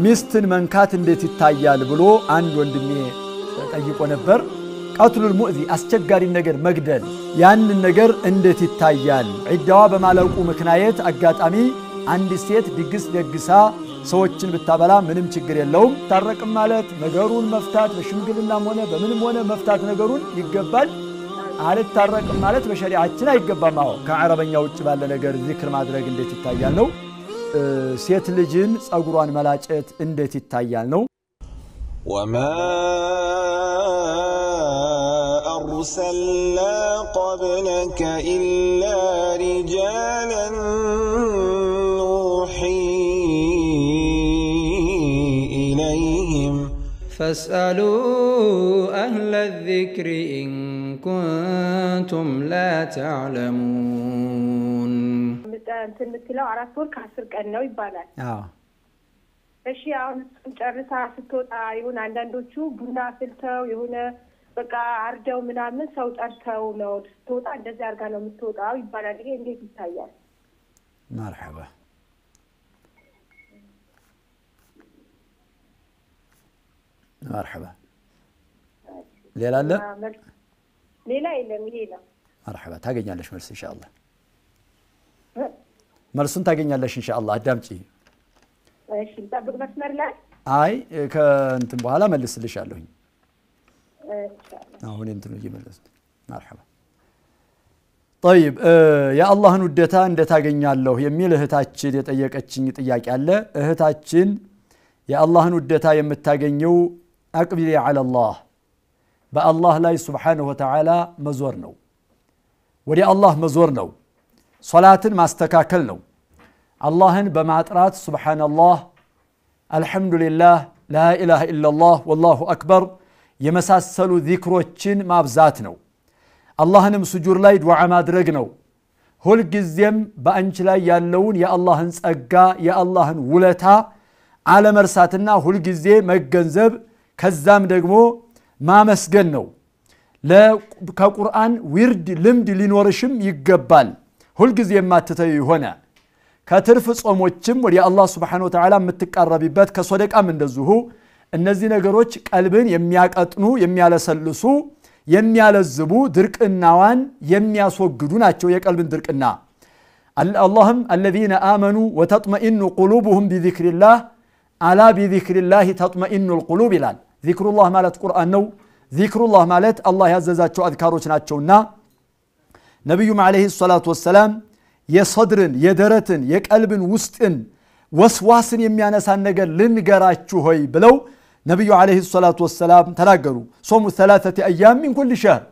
ሚስትን መንካት እንዴት ይታያል ብሎ አንድ ወንድሜ ጠይቆ ነበር ቀትሉል ሙእዚ አስቸጋሪ ነገር መግደል ያንን ነገር እንዴት ይታያል ዒዳዋ በማለቁ ምክንያት አጋጣሚ አንድ ሴት ድግስ ደግሳ ሰዎችን ብታበላ ምንም ችግር የለውም ታረቅም ማለት ነገሩን መፍታት በሽምግልናም ሆነ በምንም ሆነ መፍታት ነገሩን ይገባል አልታረቅም ማለት በሸሪዓችን አይገባም አዎ ከዓረበኛ ውጭ ባለ ነገር ዚክር ማድረግ እንዴት ይታያል ነው ሴት ልጅን ጸጉሯን መላጨት እንዴት ይታያል ነው وما أرسلنا قبلك إلا رجالا نوحي إليهم فاسألوا أهل الذكر إن كنتم لا تعلمون እንትን ምትለው 4 ወር ከ10 ቀን ነው ይባላል እሺ አሁን ጨርሳ ስትወጣ ይሁን አንዳንዶቹ ቡና ፍልተው ይሁን በቃ አርደው ምናምን ሰው ጠርተው ነው ስትወጣ እንደዛ አርጋ ነው የምትወጣው ይባላል ይሄ እንዴት ይታያል مرحبا مرحبا ሌላ አለ ሌላ የለም ይሄ ነው مرحبا ታገኛለሽ መልስ ኢንሻአላህ መልሱን ታገኛለሽ ኢንሻአላህ አዳምጪ እሺ ተጠብቅ መስመር ላይ አይ ከእንትን በኋላ መልስልሻለሁ ኢንሻአላህ አሁን እንትን ይመለስ مرحبا طيب يا الله ውደታ እንደታገኛለሁ የሚል እህታችን የጠየቀችኝ ጥያቄ አለ እህታችን يا الله ውደታ የምታገኘው አቅቢሊ على الله በአላህ ላይ Subhanahu Wa Ta'ala መዞር ነው ወዲ አላህ መዞር ነው ሶላትን ማስተካከል ነው አላህን በማጥራት ሱብሃንአላህ አልহামዱሊላህ ላ ኢላሃ ኢላላህ ወላሁ አክበር የመሳሰሉ ዚክሮችን ማብዛት ነው አላህንም ስጁድ ላይ ዱዓ ማድረግ ነው ሁሉ ጊዜም በአንቺ ላይ ያለውን የአላህን ጸጋ የአላህን ውለታ አለመርሳትና ሁሉ ጊዜ መገንዘብ ከዛም ደግሞ ማመስገን ነው ከቁርአን ዊርድ ልምድ ሊኖርሽም ይገባል ሁሉ ጊዜ ማተተዩ ሆነ ከትርፍ ጾሞችም ወዲ አላህ Subhanahu Wa Ta'ala የምትቀርቢበት ከሶደቃም እንደዚሁ እነዚህ ነገሮች ቀልብን የሚያቀጥኑ የሚያለሰልሱ የሚያለዝቡ ድርቅናዋን የሚያስወግዱ ናቸው የቀልብን ድርቅና اللهم الذين آمنوا وتطمئن قلوبهم بذكر الله ألا بذكر الله تطمئن القلوب ይላል ذكر الله ማለት ቁርአን ነው ذكر الله ማለት አላህ ያዘዛቸው አዝካሮች ናቸውና ነብዩም አለይሂ ሰላቱ ወሰለም የصدርን የደረትን የቀልብን ውስጥን ወስዋስን የሚያነሳን ነገር ልንገራችሁ ሆይ ብለው ነብዩ አለይሂ ሰላቱ ወሰለም ተናገሩ ሶሙ 3 አያም من كل شهر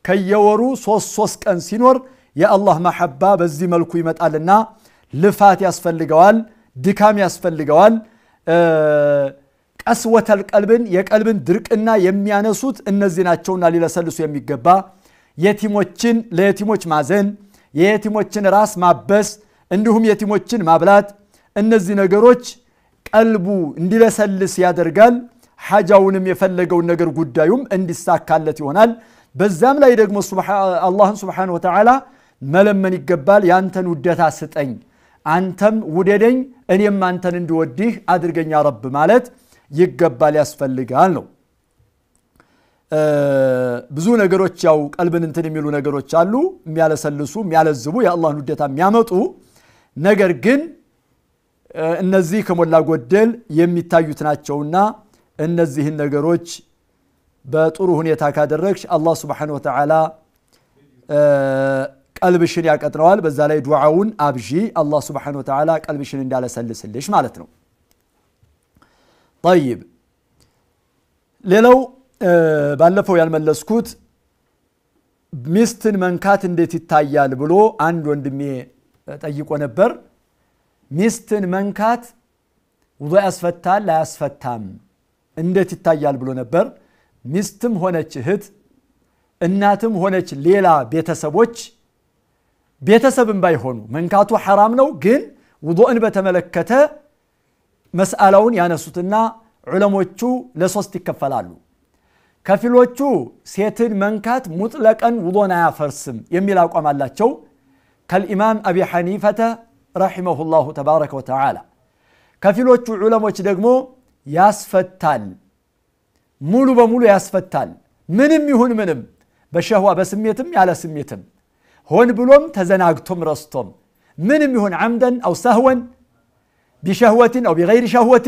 ከየወሩ 3 ቀን ሲኖር የአላህ መሐባ በዚህ መልኩ ይመጣልና ልፋት ያስፈልገዋል ድካም ያስፈልገዋል ቀስወተል ቀልብን የቀልብን ድርቅና የሚያነሱት እነዚህ ናቸውና ሊለሰልሱ የሚገባ የቲሞችን ለየቲሞች ማዘን የየቲሞችን ራስ ማበስ እንዲሁም የቲሞችን ማብላት እነዚህ ነገሮች ቀልቡ እንዲለሰልስ ያደርጋል ሐጃውንም የፈለገውን ነገር ጉዳዩም እንዲሳካለት ይሆናል በዛም ላይ ደግሞ አላህን Subhanahu Wa Ta'ala መለመን ይገባል ያንተን ውደታ ስጠኝ አንተም ውደደኝ እኔም አንተን እንድወድህ አድርገኛ ረብ ማለት ይገባል ያስፈልጋል ነው ብዙ ነገሮች ያው ቀልብን እንትን የሚሉ ነገሮች አሉ የሚያለሰልሱ የሚያለዝቡ የአላህን ውደታ የሚያመጡ ነገር ግን እነዚህ ከሞላ ጎደል የሚታዩት ናቸውና እነዚህን ነገሮች በጥሩ ሁኔታ ካደረግሽ አላህ Subhanahu Wa Ta'ala ቀልብሽን ያቀጥረዋል በዛ ላይ ዱዓውን አብጂ አላህ Subhanahu Wa Ta'ala ቀልብሽን እንዳለሰልስልሽ ማለት ነው طيب ሌላው ባለፈው ያልመለስኩት ሚስትን መንካት እንዴት ይታያል ብሎ አንድ ወንድሜ ጠይቆ ነበር ሚስትን መንካት ውዱእ ያስፈታል ላያስፈታም እንዴት ይታያል ብሎ ነበር ሚስትም ሆነች እህት እናትም ሆነች ሌላ ቤተሰቦች ቤተሰብም ባይሆኑ መንካቱ حرام ነው ግን ውዱእን በተመለከተ መስአላውን ያነሱትና ዑለሞቹ ለሶስት ይከፈላሉ ከፊሎቹ ሴትን መንካት ሙጥለቀን ውዱእን አያፈርስም የሚል አቋም አላቸው ከልኢማም አቢ ሐኒፈተ رحمه الله تبارك وتعالى ከፊሎቹ ዑለሞች ደግሞ ያስፈታል ሙሉ በሙሉ ያስፈታል ምንም ይሁን ምንም በሸህዋ በስሜትም ያለ ስሜትም ሆን ብሎም ተዘናግቶም ረስቶም ምንም ይሁን عمدን او سهوا بشهوة او بغير شهوة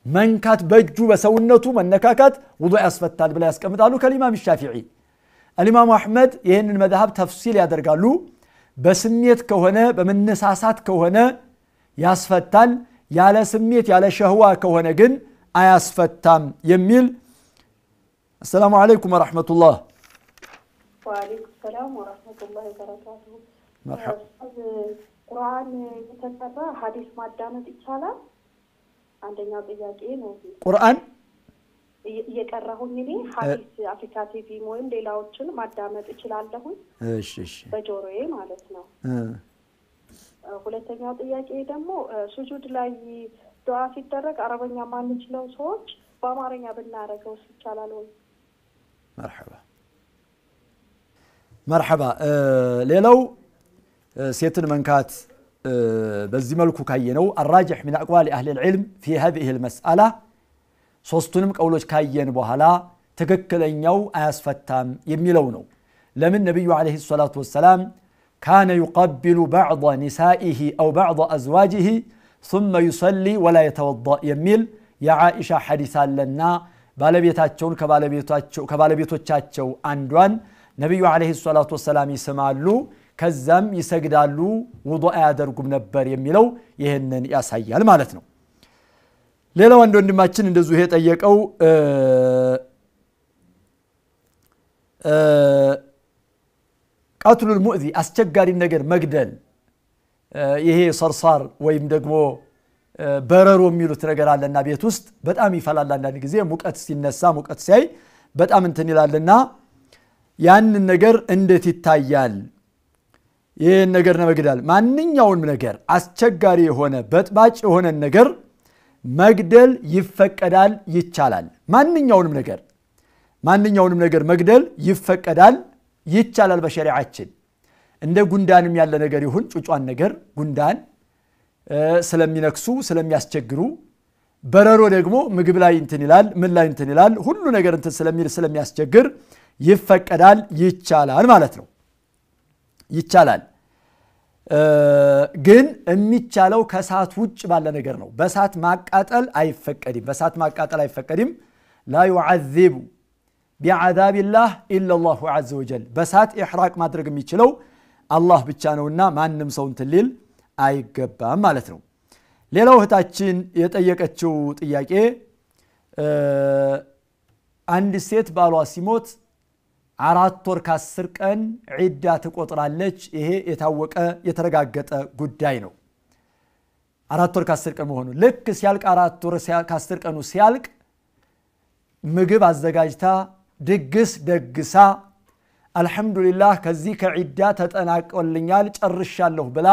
መንካት በእጁ በሰውነቱ መነካካት ውዱእ ያስፈታል ብላ ያስቀምጣሉ ከኢማም ሻፊዒ الامام احمد ይሄንን መذهب ተፍሲል ያደርጋሉ በስሜት ከሆነ በመነሳሳት ከሆነ ያስፈታል ያለ ስሜት ያለ ሸህዋ ከሆነ ግን አያስፈታም የሚል السلام عليكم ورحمة الله وعليكم السلام ورحمة الله وبركاته مرحبا ቁርአን የተሰራ ሐዲስ ማዳመጥ ይቻላል አንደኛው ጥያቄ ነው ቁርአን እየቀራሁኝ እኔ ሐዲስ አፍሪካ ቲቪ ወይም ሌላዎችን ማዳመጥ ይችላልሁ እሺ በጆሮዬ ማለት ነው ሁለተኛው ጥያቄ ደግሞ ሱጁድ ላይ ዱዓ ሲደረግ አረበኛ ማንችለው ሰዎች በአማርኛ ብናረገው ይቻላል ወይ مرحبا ሌላው ሴትን መንካት በዚህ መልኩ ካየነው الراجح من اقوال اهل العلم في هذه المساله ሶስቱንም ቀውሎች ካየን በኋላ ትክክለኛው አያስፈታም የሚለው ነው ለምን ነብዩ አለይሂ ሰላቱ ወሰለም كان يقبل بعض نسائه او بعض ازواجه ثم يصلي ولا يتوضا የሚል የዓኢሻ ሐዲስ አለና ባለቤታቸውን ከባለቤቶቻቸው አንዷን ነብዩ አለይሂ ሰላቱ ወሰለም ይስማሉ ከዛም ይሰግዳሉ ውዱእ ያደርጉም ነበር የሚለው ይሄንን ያሳያል ማለት ነው ሌላው ወንድማችን እንደዚሁ የጠየቀው قتل المؤذي አስቸጋሪ ነገር መግደል ይሄ ሰርሳር ወይም ደግሞ በረሮ የሚሉት ነገር አለና ቤት ውስጥ በጣም ይፈላል አንዳንድ ጊዜ ሙቀት ሲነሳ ሙቀት ሲያይ በጣም እንትን ይላልና ያን ነገር እንዴት ይታያል ይሄን ነገር ለመግደል ማንኛውንም ነገር አስቸጋሪ የሆነ በጥባጭ የሆነ ነገር መግደል ይፈቀዳል ይቻላል ማንኛውንም ነገር መግደል ይፈቀዳል ይቻላል በሸሪዓችን እንደ ጉንዳንም ያለ ነገር ይሁን ጩጫን ነገር ጉንዳን ስለሚነክሱ ስለሚያስቸግሩ በረሮ ደግሞ ምግብ ላይ እንትን ይላል ምን ላይ እንትን ይላል ሁሉ ነገር እንትን ስለሚያስቸግር ይፈቀዳል ይቻላል ማለት ነው ይቻላል ግን የሚቻለው ከሳት ውጭ ባለ ነገር ነው በሳት ማቃጠል አይፈቀድም لا يعذب بعذاب الله الا الله عز وجل በሳት ኢህራቅ ማድረግ የሚችለው አላህ ብቻ ነውና ማንንም ሰው እንትን ሊል አይገባም ማለት ነው ሌላው እህታችን የጠየቀችው ጥያቄ አንድ ሴት ባሏ ሲሞት 4 ወር ከ10 ቀን ዒዳ ትቆጥራለች ይሄ የታወቀ የተረጋገጠ ጉዳይ ነው 4 ወር ከ10 ቀን መሆኑ ልክ ሲያልቅ 4 ወር ከ10 ቀኑ ሲያልቅ ምግብ አዘጋጅታ ድግስ ደግሳ አልহামዱሊላህ ከዚህ ከዒዳ ተጠናቀልኛል ጨርሻለሁ ብላ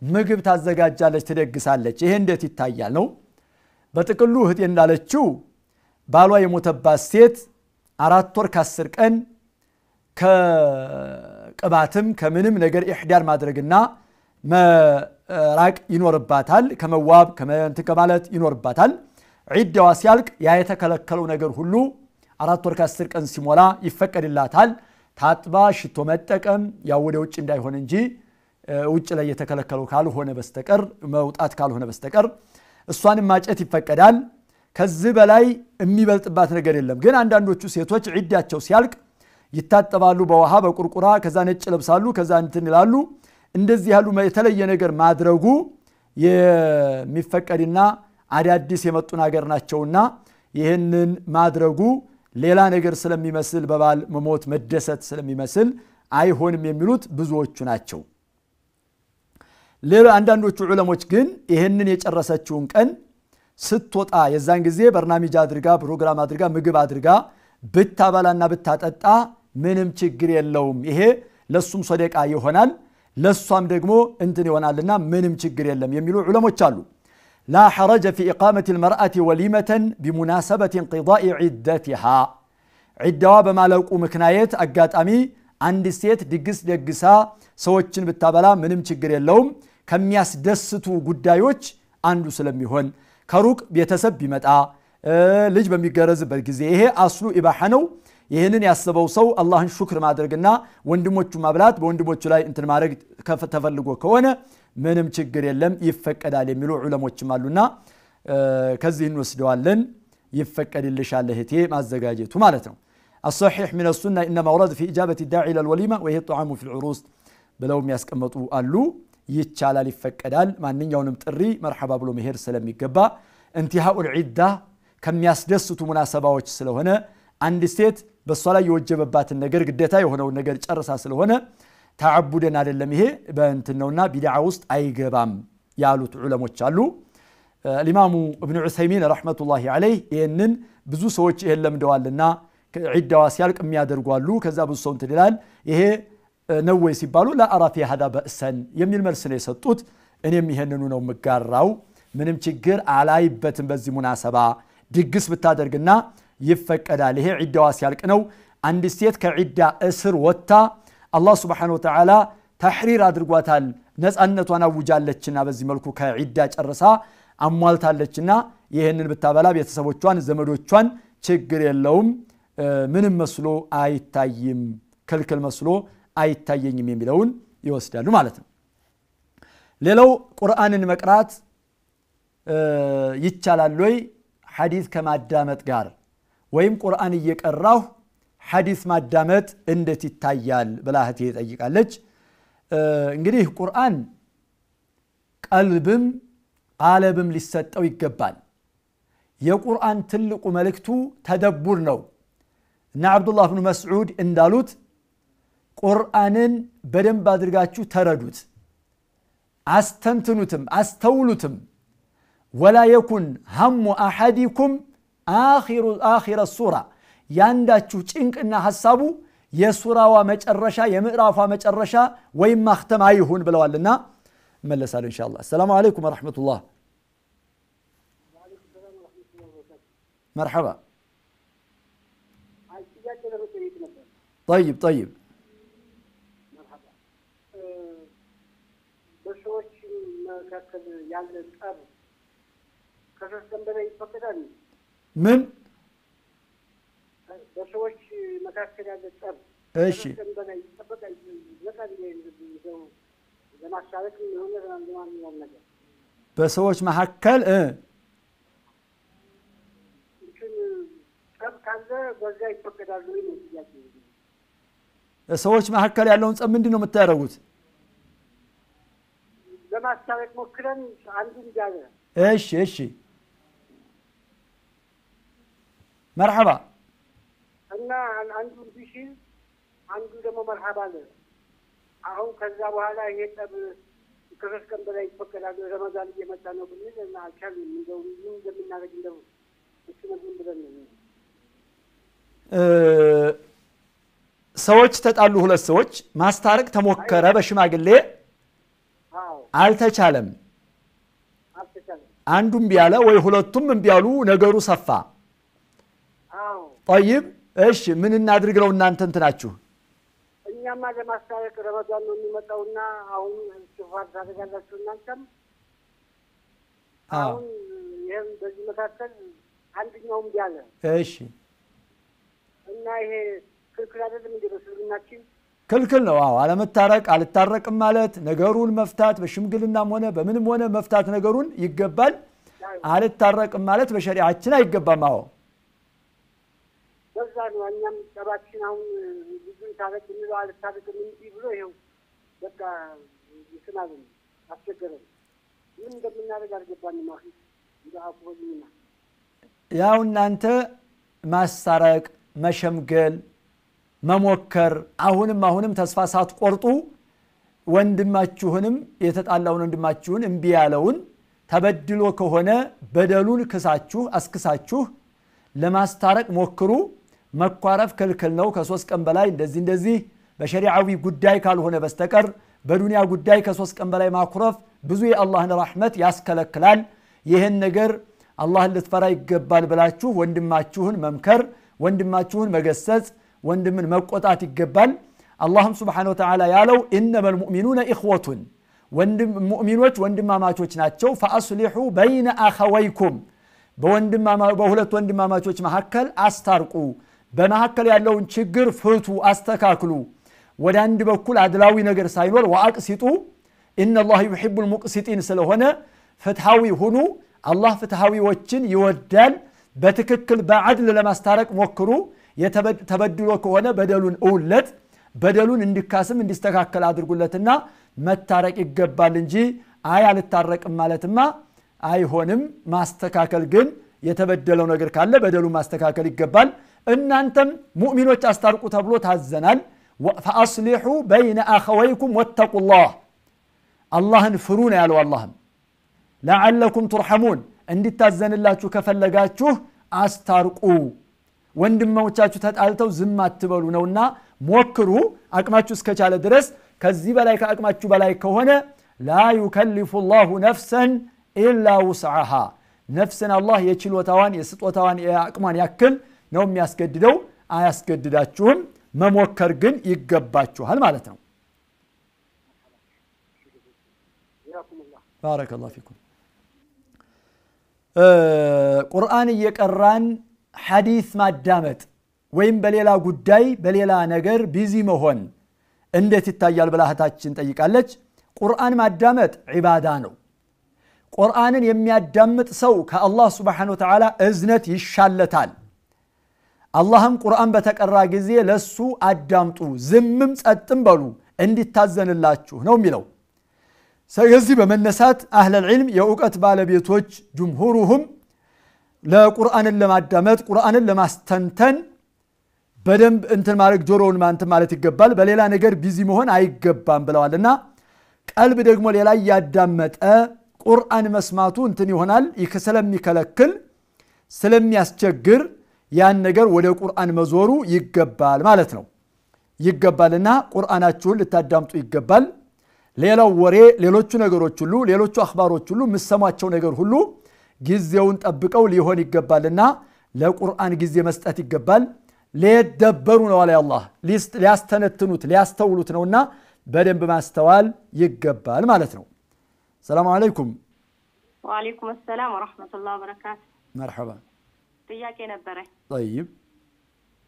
ምግብ ታዘጋጃለች ትደግሳለች ይሄ እንዴት ይታያል ነው በጥቅሉ እህቴ እንዳለችው ባሏ የሞተባት ሴት 4 ወር ከ10 ቀን ከቅባትም ከምንም ነገር ኢህዳር ማድረግና መራቅ ይኖርባታል ከመዋብ ከማለት ይኖርባታል ዒዳዋ ሲያልቅ ያ የተከለከለው ነገር ሁሉ 4 ወር ከ10 ቀን ሲሞላ ይፈቀድላታል ታጥባ ሽቶ መጠቀም ያው ወደ ውጭ እንዳይሆን እንጂ ውጭ ላይ የተከለከለው ካልሆነ በስተቀር መውጣት ካልሆነ በስተቀር እሷንም ማጨት ይፈቀዳል ከዚህ በላይ የሚበልጥባት ነገር የለም ግን አንዳንዶቹ ሴቶች ዒዳቸው ሲያልቅ ይታጠባሉ በውሃ በቁርቁራ ከዛ ነጭ ለብሳሉ ከዛ እንትን ይላሉ እንደዚህ ያሉ የተለየ ነገር ማድረጉ የሚፈቀድና አዳዲስ የመጡ ነገር ናቸውና ይሄንን ማድረጉ ሌላ ነገር ስለሚመስል በባል መሞት መደሰት ስለሚመስል አይሆንም የሚሉት ብዙዎቹ ናቸው ሌላ አንዳንዶቹ ዑለሞች ግን ይሄንን የጨረሰችውን ቀን ስትወጣ የዛን ጊዜ በርናሚጅ አድርጋ ፕሮግራም አድርጋ ምግብ አድርጋ ብታባላና ብታጠጣ ምንም ችግር የለውም ይሄ ለሱም ሰደቃ ይሆናል ለሷም ደግሞ እንትን ይሆናልና ምንም ችግር የለም የሚሉ ዑለሞች አሉ لا حرج في إقامة المرأة وليمة بمناسبة انقضاء عدتها عدوا بما لوقو مكنايت أقاتامي عند السيت دقس دقسا سوچن بالتابلا منم ችግር የለውም ከሚያስደስቱ ጉዳዮች አንዱ ስለሚሆን ከሩቅ ቤተሰብ ቢመጣ ልጅ በሚገረዝበት ጊዜ ይሄ አስሉ ኢባሃ ነው ይሄንን ያስበው ሰው አላህን ሹክር ማድረግና ወንድሞቹ ማብላት በወንድሞቹ ላይ እንትን ማድረግ ተፈልጎ ከሆነ ምንም ችግር የለም ይፈቀዳል የሚሉ ዑለሞችም አሉና ከዚህ እንወስደዋለን ይፈቀድልሻል እህቴ ማዘጋጀቱ ማለት ነው الصحيح من السنة إنما ورد في إجابة الداعي إلى الوليمة وهي الطعام في العروس بلو يسقمطوا قالوا يتشالال يفقدال ማንኛውንም ጥሪ መርሐባ ብሎ መሄድ ስለሚገባ انتهاء العدة ከሚያስደስቱ ሙናሰባዎች ስለሆነ አንድ ሴት በሷ ላይ የወጀበባትን ነገር ግዴታ የሆነውን ነገር ጨርሳ ስለሆነ ተዓቡደን አይደለም ይሄ በእንትነውና ቢድዓ ውስጥ አይገባም ያሉት ዑለሞች አሉ الإمام ابن عثيمين رحمة الله عليه ይሄንን ብዙ ሰዎች ይሄን ለምደዋልና ዒዳዋ ሲያልቅ የሚያደርጉ አሉ ከዛ ብዙ ሰው እንትን ይላል ይሄ ነው ወይ ሲባሉ لا أرى في هذا بأسا የሚል መልስ ነው የሰጡት እኔም ይሄንኑ ነው መጋራው ምንም ችግር አላይበትም በዚህ ሙናሰባ ድግስ ብታደርግና ይፈቀዳል ይሄ ዒዳዋ ሲያልቅ ነው አንድ ሴት ከዒዳ እስር ወጣ አላህ Subhanahu Wa Ta'ala ተሕሪር አድርጓታል ነፃነቷን አውጃለችና በዚህ መልኩ ከዒዳ ጨርሳ አሟልታለችና ይሄንን ብታበላ ቤተሰቦቿን ዘመዶቿን ችግር የለውም ምንም መስሎ አይታይም ከልከል መስሎ አይታየኝም የሚለውን ይወስዳሉ ማለት ነው ሌላው ቁርአንን መቅራት ይቻላል ወይ ሐዲስ ከማዳመጥ ጋር ወይም ቁርአን እየቀራሁ ሐዲስ ማዳመጥ እንዴት ይታያል ብላህት ይጠይቃለች እንግዲህ ቁርአን ቀልብም ቃለብም ሊሰጠው ይገባል የቁርአን ትልቁ መልእክቱ ተደቡር ነው እና አብዱላህ ኢብኑ መስዑድ እንዳሉት ቁርአንን በደንብ አድርጋችሁ ተረዱት አስተንትኑትም አስተውሉትም ولا يكن هم احدكم اخر السوره ያንዳችሁ ጭንቅና ሐሳቡ የሱራዋ መጨረሻ የምዕራፏ መጨረሻ ወይም ማختም አይሁን ብለዋልና መለሳል ኢንሻአላህ السلام عليكم ورحمه الله مرحبا طيب مرحبا በሰዎች መካከል ያለ ጠብ ከሶስት በላይ ይፈቀዳል ምን በሰዎች መካከል ያለ ጠብ እሺ በላይ ይፈቀዳል ለካዲ ነው ለማሻረክ የሆነ ለማንኛውም ነገር በሰዎች መካከል ጠብ ካለ በዛ ይፈቀዳል ወይ ነው ጥያቄ ሰዎች መካከል ያለውን ጸብ ምንድነው የምታደርጉት ለማሻረክ ሞክረን አንዱን ያለ እሺ مرحبا እና አንዱ ቢሽል አንዱ ደግሞ مرحبا አለ አሁን ከዛ በኋላ ይሄ ጠብ ከሶስት ቀን በላይ ይፈቀዳል ረመዳን እየመጣ ነው ብንል እና አልቻልንም እንደው ምን እንደምናደርግ እንደው እሱ ነው ብለን ሰዎች ተጣሉ ሁለት ሰዎች ማስታረቅ ተሞከረ በሽማግሌ አልተቻለም አንዱም ቢያለ ወይ ሁለቱም ቢያሉ ነገሩ ሰፋ طيب እሺ ምን እናድርግ ነው እናንተ እንትናችሁ እኛማ ለማስታረቅ ረመዳን ነው የሚመጣውና አሁን ሱፋር ታደርጋላችሁ እናንተም አሁን ይሄን በዚህ መካከል አንደኛውም ቢያለ እሺ እና ይሄ ክልክል አይደለም እንዴ በስልምናችን ክልክል ነው አዎ አለመታረቅ አልታረቅም ማለት ነገሩን መፍታት በሽምግልናም ሆነ በምንም ሆነ መፍታት ነገሩን ይገባል አልታረቅም ማለት በሸሪዓችን አይገባም አዎ በዛ ነው እኛም ጠባችን አሁን ብዙን ታረቅ ነው አልታረቅም እንዴ ብሎ ይሄው በቃ ይስናል አስቸገረን ምን እንደምናደርግ አልገባንም አሁን ይላቁልኝና ያው እናንተ ማሳረቅ መሸምገል መሞከር አሁንም ተስፋ ሳትቆርጡ ወንድማችሁንም የተጣላውን ወንድማችሁን እንቢ ያለውን ተበድሎ ከሆነ በደሉን ክሳችሁ አስክሳችሁ ለማስታረቅ ሞክሩ መኳረፍ ክልክል ነው ከሶስት ቀን በላይ እንደዚህ በሸሪዓዊ ጉዳይ ካልሆነ በስተቀር በዱንያ ጉዳይ ከሶስት ቀን በላይ ማኩረፍ ብዙ የአላህን ረህመት ያስከለክላል ይሄን ነገር አላህን ልትፈራ ይገባል ብላችሁ ወንድማችሁን መምከር ወንድማችሁን መገሰጽ ወንድምን መቆጣት ይገባል አላህም Subhanahu Wa Ta'ala ያለው ኢነመል ሙእሚኑነ ኢኽወቱን ሙእሚኖች ወንድማማቾች ናቸው ፈአስሊሑ በይነ አኸወይኩም በሁለት ወንድማማቾች መሐከል አስታርቁ በመሐከል ያለውን ችግር ፍቱ አስተካክሉ ወደ አንድ በኩል አድላዊ ነገር ሳይኖር ወአቅሲጡ ኢነላህ ዩሂቡል ሙቅሲጢን ስለሆነ ፍትሃዊ ሁኑ አላህ ፍትሃዊዎችን ይወዳል በትክክል በአድል ለማስታረቅ ሞክሩ የተበድሎ ከሆነ በደሉን እውለት በደሉን እንዲካስም እንዲስተካከል አድርጉለትና መታረቅ ይገባል እንጂ አይ አልታረቅም ማለትማ አይሆንም ማስተካከል ግን የተበደለው ነገር ካለ በደሉን ማስተካከል ይገባል እናንተም ሙእሚኖች አስታርቁ ተብሎ ታዘናል ፈአስሊሑ በይነ አኸወይኩም ወተቁላህ አላህን ፍሩን ያለው አላህም ለዓለኩም ትርሐሙን እንዲታዘንላችሁ ከፈለጋችሁ አስታርቁ ወንድሞቻችሁ ተጣልተው ዝም አትበሉ ነውና ሞክሩ አቅማችሁ እስከቻለ ድረስ ከዚህ በላይ ከአቅማችሁ በላይ ከሆነ ላ ዩከልፉ الله نفسا الا وسعها ነፍስን አላህ የችሎታዋን የስጦታዋን የአቅሟን ያክል ነው የሚያስገድደው አያስገድዳችሁም መሞከር ግን ይገባችኋል ማለት ነው ባረከላሁ ፊኩም ቁርአን እየቀራን ሐዲስ ማዳመጥ ወይም በሌላ ጉዳይ በሌላ ነገር ቢዚ መሆን እንዴት ይታያል ብላህታችን ጠይቃለች ቁርአን ማዳመጥ ዒባዳ ነው ቁርአንን የሚያዳምጥ ሰው ከአላህ Subhanahu Wa Ta'ala እዝነት ይሻለታል አላህም ቁርአን በተቀራ ጊዜ ለሱ አዳምጡ ዝምም ጸጥም በሉ እንዲታዘንላችሁ ነው የሚለው ስለዚህ በመነሳት አህለ العلم የእውቀት ባለቤቶች ጅምሁሩሁም ለቁርአንን ለማዳመጥ ቁርአንን ለማስተንተን በደንብ እንትን ማለት ጆሮውን ማንተ ማለት ይገባል በሌላ ነገር ቢዚ መሆን አይገባም ብለዋልና ቀልብ ደግሞ ሌላ ያዳመጠ ቁርአን መስማቱ እንትን ይሆናል ስለሚከለክል ስለሚያስቸግር ያን ነገር ወደ ቁርአን መዞሩ ይገባል ማለት ነው ይገባልና ቁርአናችሁን ልታዳምጡ ይገባል ሌላው ወሬ ሌሎቹ ነገሮች ሁሉ ሌሎቹ አخبارዎች ሁሉ መስማቸው ነገር ሁሉ ጊዜውን ጠብቀው ሊሆን ይገባልና ለቁርአን ጊዜ መስጠት ይገባል ለደበሩ ነው አለ አላህ ሊያስተነትኑት ሊያስተውሉት ነውና በደንብ ማስተዋል ይገባል ማለት ነው ሰላም አለይኩም ወአለይኩም ሰላም ወራህመቱላሂ ወበረካቱ مرحبا ጥያቄ ነበረ طيب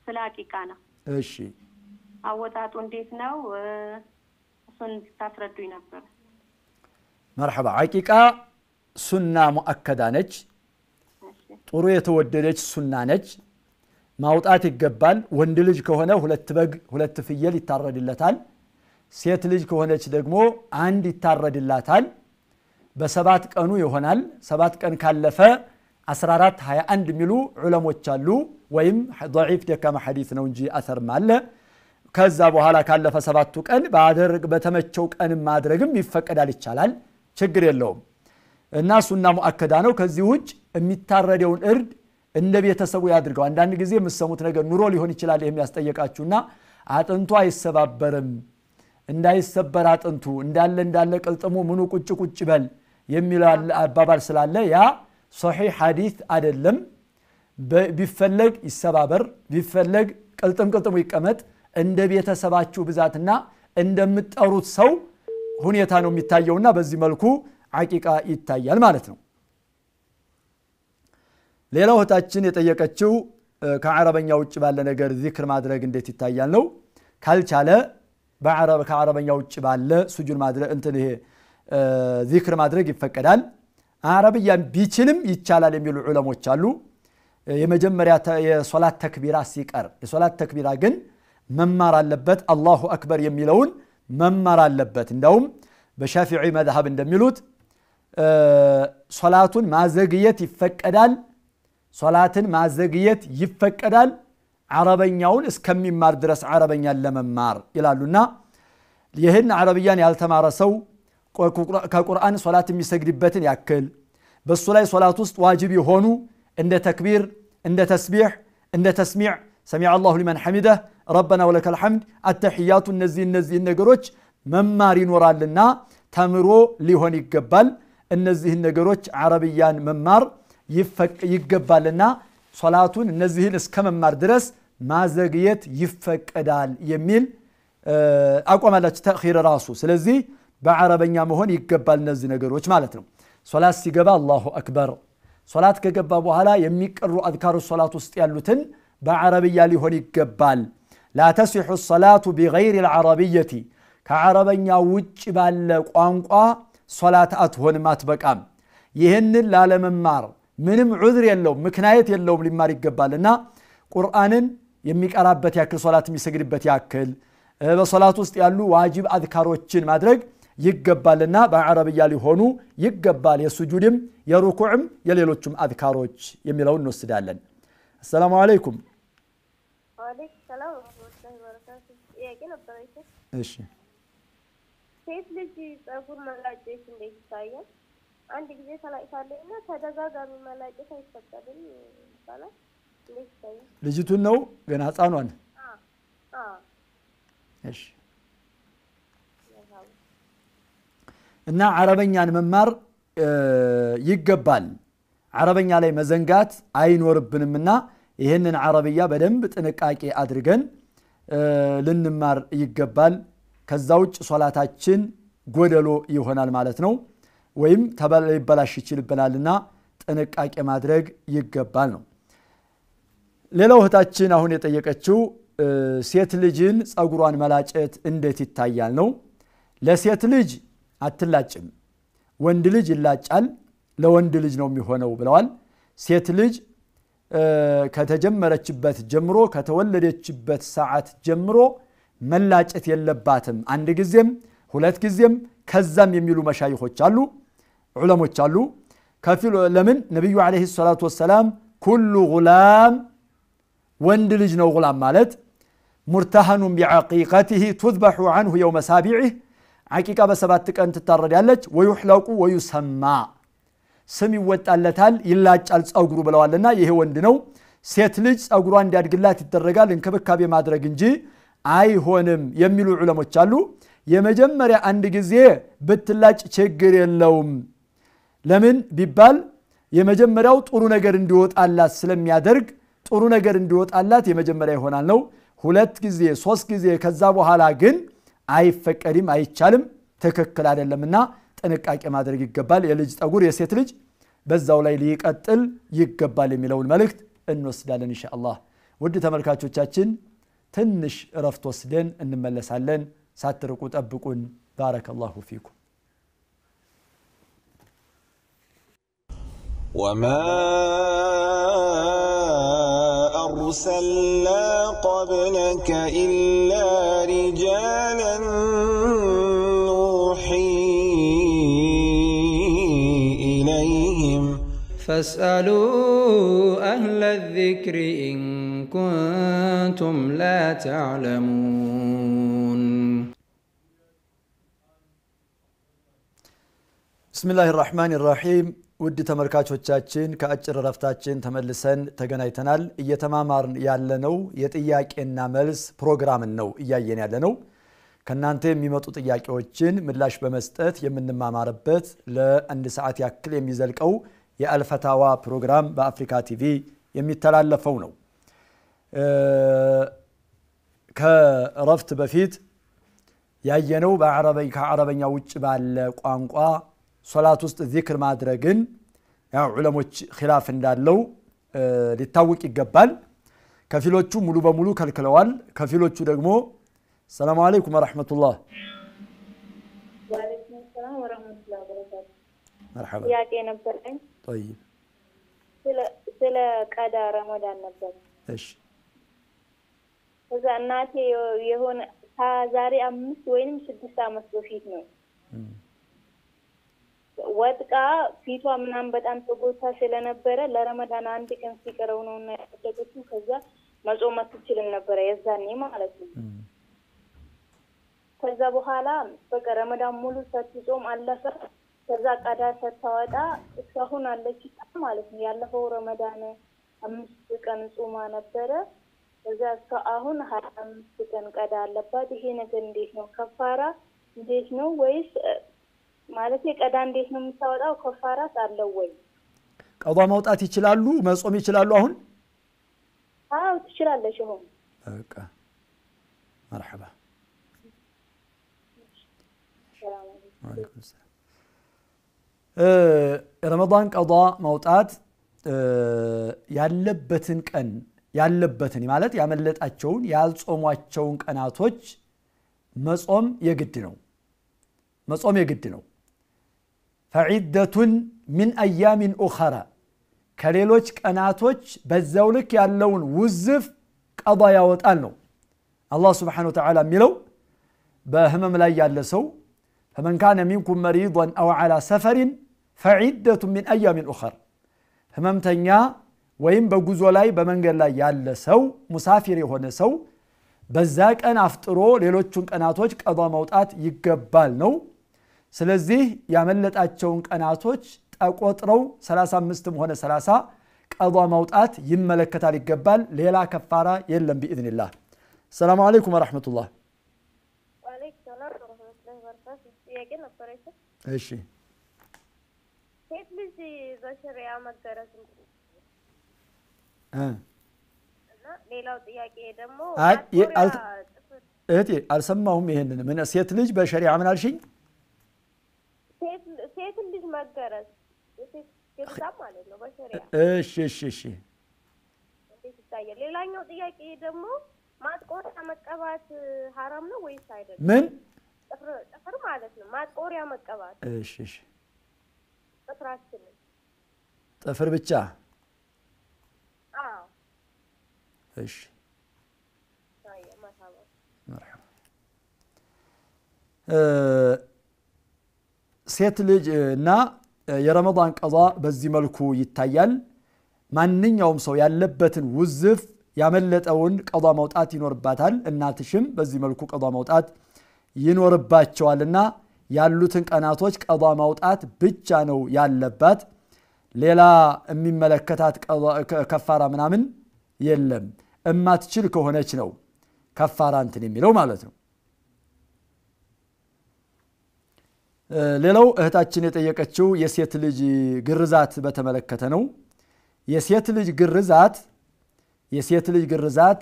ስለ አቂቃ ነው እሺ አወጣጡ እንዴት ነው እሱን ታስረዱኝ ነበር مرحبا አቂቃ ሱና ሙአከዳ ነች ጥሩ የተወደደች ሱና ነች ማውጣት ይገባል ወንድ ልጅ ከሆነ ሁለት በግ ሁለት ፍየል ይታረድለታል ሴት ልጅ ከሆነች ደግሞ አንድ ይታረድላታል በሰባት ቀኑ ይሆናል ሰባት ቀን ካለፈ 14 21 ሚሉ ዑለሞች አሉ ወይም ضعيف ደካማ ሐዲስ ነው እንጂ አثر ማለ ከዛ በኋላ ካለፈ ሰባቱ ቀን ባደረግ በተመቸው ቀን ማድረግም ይፈቀዳል ይቻላል ችግር የለውም እና ሱና ሙአከዳ ነው ከዚህ ውጭ የሚታረደውን እርድ እንደ ቤተሰቡ ያድርገው አንዳንድ ጊዜ የምሰሙት ነገር ኑሮ ሊሆን ይችላል ይሄም ያስጠየቃችሁና አጥንቱ አይሰባበርም እንዳይሰበር አጥንቱ እንዳለ ቅልጥሙ ምኑ ቁጭ ቁጭ በል የሚላል አባባል ስላለ ያ ሶሂህ ሐዲስ አይደለም ቢፈለግ ይሰባበር ቢፈለግ ቅልጥሙ ይቀመጥ እንደ ቤተሰባችሁ ብዛትና እንደምትጠሩት ሰው ሁኔታ ነው የሚታየውና በዚህ መልኩ አቂቃ ይታያል ማለት ነው ሌላው እህታችን የጠየቀችው ከአረበኛ ውጭ ባለ ነገር ዚክር ማድረግ እንዴት ይታያል ነው ካልቻለ ከአረበኛ ውጭ ባለ ሱጁድ ማድረግ እንትን ይሄ ዚክር ማድረግ ይፈቀዳል አረብያን ቢችልም ይቻላል የሚሉ ዑለሞች አሉ የመጀመሪያ የሶላት ተክቢራ ሲቀር የሶላት ተክቢራ ግን መማር አለበት አላሁ አክበር የሚለውን መማር አለበት እንደውም በሻፊዒ መዝሐብ እንደሚሉት ሶላቱን ማዘግየት ይፈቀዳል ሶላትን ማዘግየት ይፈቀዳል አረበኛውን እስከሚማር ድረስ አረበኛን ለመማር ይላሉና ይሄን አረብያን ያልተማረ ሰው ከቁርአን ሶላት የሚሰግድበትን ያክል በሱ ላይ ሶላት ውስጥ ዋጅብ የሆኑ እንደ ተክቢር እንደ ተስቢህ እንደ ተስሚዕ ሰሚዐ አላሁ ሊመን ሐሚደህ ረበና ወለከል ሐምድ አተህያቱ እነዚህ ነገሮች መማር ይኖራልና ተምሮ ሊሆን ይገባል እነዚህ ነገሮች አረብያን መማር ይገባልና ሶላቱን እነዚህን እስከመማር ድረስ ማዘግየት ይፈቀዳል የሚል አቋም አላችሁ ተእኺር ራሱ ስለዚህ በአረበኛ መሆን ይገባል እነዚህ ነገሮች ማለት ነው ሶላት ሲገባ አላሁ አክበር ሶላት ከገባ በኋላ የሚቀሩ አዝካሩ ሶላት ውስጥ ያሉትን በአረብያ ሊሆን ይገባል لا تصح الصلاة بغير العربية ከአረበኛ ውጭ ባለ ቋንቋ ሶላት አትሆንም አትበቃም ይሄንን ላለመማር ምንም ዑዝር የለውም ምክንያት የለውም ሊማር ይገባልና ቁርአንን የሚቀራበት ያክል ሶላት የሚሰግድበት ያክል በሶላት ውስጥ ያሉ ዋጅብ አዝካሮችን ማድረግ ይገባልና በአረብያ ሊሆኑ ይገባል የሱጁድም የሩኩዕም የሌሎችም አዝካሮች የሚለውን እንወስዳለን السلام عليكم وعليكم السلام ورحمة الله وبركاته ጥያቄ ነበረኝ እሺ ሴት ልጅ ጸጉር መላጨት እንዴት ይታያል አንድ ጊዜ ተላጭታለና ተደጋጋሚ መላጨት አይፈቀድም ይባላል እንዴት ይታያል ልጅቱን ነው ገና ህፃኗን እሺ እና አረበኛን መማር ይገባል አረበኛ ላይ መዘንጋት አይኖርብንምና ይሄንን አረበኛ በደንብ ጥንቃቄ አድርገን ልንማር ይገባል ከዛው ውጭ ሶላታችን ጎደሎ ይሆናል ማለት ነው ወይም ተበላሽ ይችላልና ጥንቃቄ ማድረግ ይገባል ነው ሌላው እህታችን አሁን የጠየቀችው ሴት ልጅን ጸጉሯን መላጨት እንዴት ይታያል ነው ለሴት ልጅ አትላጭም ወንድ ልጅ ይላጫል ለወንድ ልጅ ነው የሚሆነው ብለዋል ሴት ልጅ ከተጀመረችበት ጀምሮ ከተወለደችበት ሰዓት ጀምሮ መላጨት የለባትም አንድ ጊዜም ሁለት ጊዜም ከዛም የሚሉ መሻይኾች አሉ ዑለሞች አሉ ከፊሉ ለምን ነብዩ አለይሂ ሰላቱ ወሰለም ኩሉ ጉላም ወንድ ልጅ ነው ጉላም ማለት مرتهن بعقيقته تذبح عنه يوم سابعه عقيقة بسبات ቀን ትታረዳለች ويحلق ويسمى ስም ይወጣለታል ይላጫል ጸጉሩ ብለዋልና ይሄ ወንድ ነው ሴት ልጅ ጸጉሯ እንዲያድግላት ይደረጋል እንክብካቤ ማድረግ እንጂ አይሆንም የሚሉ ዑለሞች አሉ የመጀመሪያ አንድ ጊዜ ብትላጭ ችግር የለውም ለምን ቢባል የመጀመሪያው ጥሩ ነገር እንዲወጣላት ስለሚያደርግ ጥሩ ነገር እንዲወጣላት የመጀመሪያ ይሆናል ነው ሁለት ጊዜ ሶስት ጊዜ ከዛ በኋላ ግን አይፈቀድም አይቻልም ተከክል አይደለምና ጥንቃቄ ማድረግ ይገባል የልጅ ጸጉር የሴት ልጅ በዛው ላይ ሊቀጥል ይገባል የሚለውን መልእክት እንወስዳለን ኢንሻአላህ ውድ ተመልካቾቻችን ትንሽ ረፍት ወስደን እንመለሳለን ሳትርቁ ጠብቁን ባረከላሁ ፊኩም وما أرسلنا قبلك إلا رجالا نوحي إليهم فاسألوا أهل الذكر إن كنتم لا تعلمون بسم الله الرحمن الرحيم ውድ ተመልካቾቻችን ከአጭር ረፍታችን ተመልሰን ተገናኝተናል እየተማማርን ያለነው የጥያቄና መልስ ፕሮግራም ነው እያየን ያለነው ከናንተ የሚመጡ ጥያቄዎችን ምላሽ በመስጠት የምንማማርበት ለአንድ ሰዓት ያክል የሚዘልቀው የአልፈታዋ ፕሮግራም በአፍሪካ ቲቪ የሚተላለፈው ነው ከረፍት በፊት ያየነው ከአረበኛ ውጭ ባለ ቋንቋ ሶላት ውስጥ ዚክር ማድረግን ያው ዑለሞች ኺላፍ እንዳለው ሊታወቅ ይገባል ከፊሎቹ ሙሉ በሙሉ ከልክለዋል ከፊሎቹ ደግሞ ሰላም አለይኩም ወራህመቱላህ ወአለይኩም ሰላም ወራህመቱላሂ ወበረካቱ مرحبا ጥያቄ ነበረኝ طيب ስለ ቀዳ ረመዳን ነበር እሺ እዛ እናቴ የሆነ ዛሬ 5 ወይንም 6 አመት በፊት ነው ወጥቃ ፊቷ ምናም በጣም ተጎታ ስለነበረ ለረመዳን አንድ ቀን ሲቀረው ነውና ያደረገችው ከዛ መጾም አትችልም ነበር የዛኔ ማለት ነው ከዛ በኋላ በቃ ረመዳን ሙሉ ስትጾም አለፈ ከዛ ቀዳ ተታወጣ እስካሁን አለች ማለት ነው ያለፈው ረመዳን 5 ቀን ጾማ ነበረ ከዛ እስካሁን 25 ቀን ቀዳ አለባት ይሄ ነገር እንዴት ነው ከፋራ እንዴት ነው ወይስ ማለት የቀዳ እንዴት ነው የምታወጣው ከፋራስ አለው ወይ ቀዷ ማውጣት ይችላሉ መጾም ይችላሉ አሁን አው ትችላለሽ አሁን በቃ مرحبا وعليكم السلام رمضان قضاء موطات ያለበትን ቀን ያለበትን ማለት ያመለጣቸውን ያልጾሟቸውን ቀናቶች መጾም የግድ ነው فعدة من أيام أخرى ከሌሎች ቀናቶች በዛው ልክ ያለውን ውዝፍ ቀዳ ያወጣል ነው አላህ Subhanahu Wa Ta'ala የሚለው በህመም ላይ ያለ ሰው فمن كان منكم مريضا أو على سفر فعدة من أيام أخرى ህመምተኛ ወይም በጉዞ ላይ በመንገድ ላይ ያለ ሰው ሙሳፊር የሆነ ሰው በዛ ቀን አፍጥሮ ሌሎቹን ቀናቶች ቀዳ ማውጣት ይገባል ነው ስለዚህ ያመለጣቸውን ቀናቶች ተቆጥረው 35ም ሆነ 30 ቀዳ ማውጣት ይመለከታል ይገባል ሌላ ከፋራ የለም بإذنillah السلام عليكم ورحمة الله وعليكم السلام ورحمة الله وبركاته ጥያቄ ነበረች እሺ ሴት ልጅ በሸሪዓ መገረዝ እና ሌላው ጥያቄ ደግሞ እህቴ አልሰማሁም ይሄንን ምን ሴት ልጅ በሸሪዓ ምን አልሽኝ ሴት ልጅ መገረዝ ሴት ግርዛት ማለት ነው በሸሪዓ እሺ እንዴት ይታያል ሌላኛው ጥያቄ ደግሞ ማጥቆሪያ መቀባት حرام ነው ወይስ አይደለም ምን ጥፍር ማለት ነው ማጥቆሪያ መቀባት እሺ ጥፍራችን ጥፍር ብቻ እሺ مرحبا ሴት ልጅ እና የረመዳን ቀዳ በዚህ መልኩ ይታያል ማንኛውም ሰው ያለበትን ውዝፍ ያመለጠውን ቀዳ ማውጣት ይኖርባታል እናትሽም በዚህ መልኩ ቀዳ ማውጣት ይኖርባቸዋልና ያሉትን ቀናቶች ቀዳ ማውጣት ብቻ ነው ያለባት ሌላ የሚመለከታት ከፋራ ምናምን የለም እማትችል ከሆነች ነው ከፋራ እንትን የሚለው ማለት ነው ሌላው እህታችን የጠየቀችው የሴት ልጅ ግርዛት በተመለከተ ነው የሴት ልጅ ግርዛት